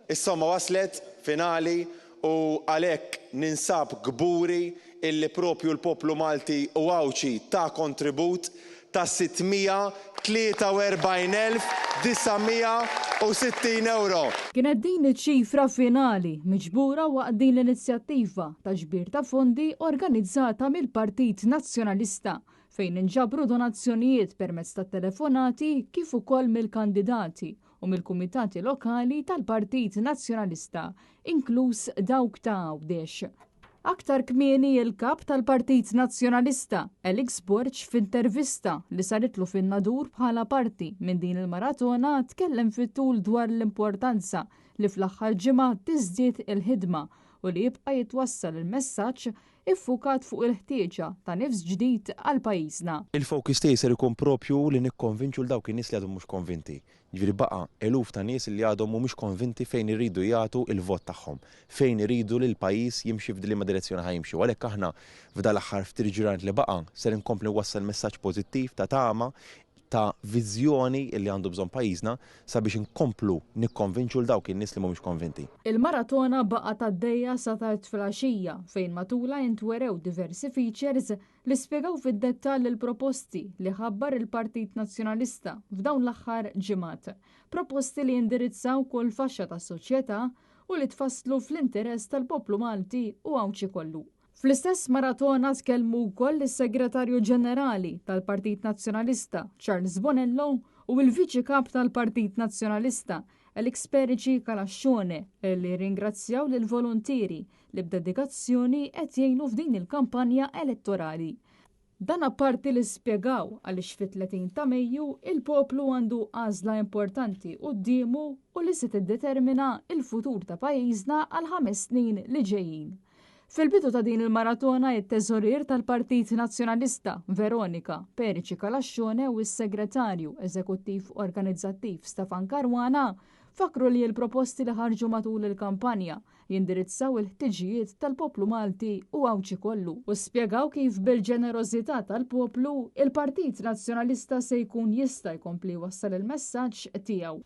Is-somma waslet finali u għalhekk ninsab gburi illi propju l-poplu Malti u għawċi ta' kontribut ta' 643,960 euro. Kienet din iċ-ċifra finali miġbura waqt din l-inizjattiva ta' ġbir ta' fondi organizzata mill-Partit Nazzjonalista fejn inġabru donazzjonijiet permezz ta' telefonati kif ukoll mill-kandidati u mill-kumitati lokali tal-Partit Nazzjonalista, inkluż dawk ta' Għawdex. Aktar kmieni il-kap tal-Partit Nazzjonalista, Elix Borġ, f'intervista li saritlu fin-Nadur bħala parti minn din il-maratona tkellem fit-tul dwar l-importanza li fl-aħħar ġimgħa tiżdied il-ħidma u li jibqa' jitwassal il-messaġġ iffukat fuq il-ħtieġa ta' nifs ġdid għal pajjiżna. Il-fokus tiegħi ser ikun propju li nikkonvinċu l dawk in-nies li għadhom mhux konvinti. Ġifieri baqa' eluf ta' nies li għadhom mhumiex konvinti fejn iridu jagħtu il-vot tagħhom, fejn iridu li l-pajjiż jimxi f'diema direzzjoni ħajimxi. Għalhekk aħna f'dan l-aħħar ftit ġranet li baqa' ser inkompli wassal messaġġ pożittiv ta' tama ta' viżjoni li għandu bżonn pajjiżna sabiex inkomplu nikkonvinċu l dawk in-nies li mhumiex konvinti. Il-maratona baqa' tgħaddejja sa tard filgħaxija fejn matula jintwerew diversi features li spjegaw fid-dettall il-proposti li ħabbar il-Partit Nazzjonalista f'dawn l-aħħar ġimgħat. Proposti li jindirizzaw kull faxxa tas-soċjetà u li tfasslu fl-interess tal-poplu Malti u Għawdex kollu. Fl-istess maratona tkellmu wkoll is-Segretarju Ġenerali tal-Partit Nazzjonalista Charles Bonello u l-Viċi Kap tal-Partit Nazzjonalista Elix Perici Kalaxxone li ringrazzjaw lil volontieri li b'dedikazzjoni qed jgħinu f'din il-kampanja elettorali. Dan apparti li spjegaw għaliex fit-30 ta' Mejju il-poplu għandu għażla importanti qudiemu u li se tiddetermina il-futur ta' pajjiżna għal 5 snin li ġejjin. Fil-bidu ta' din il-maratona it-teżorier tal-Partit Nazzjonalista Veronika Perici Kalaxxone u s-Segretarju Eżekuttiv Organizzattiv Stefan Karwana fakru li l-proposti li ħarġu matul il-kampanja jindirizzaw il-ħtiġijiet tal-poplu Malti u Għawdex kollu u spjegaw kif bil-ġenerożità tal-poplu il-Partit Nazzjonalista se jkun jista' jkompli wassal il-messaġġ tiegħu.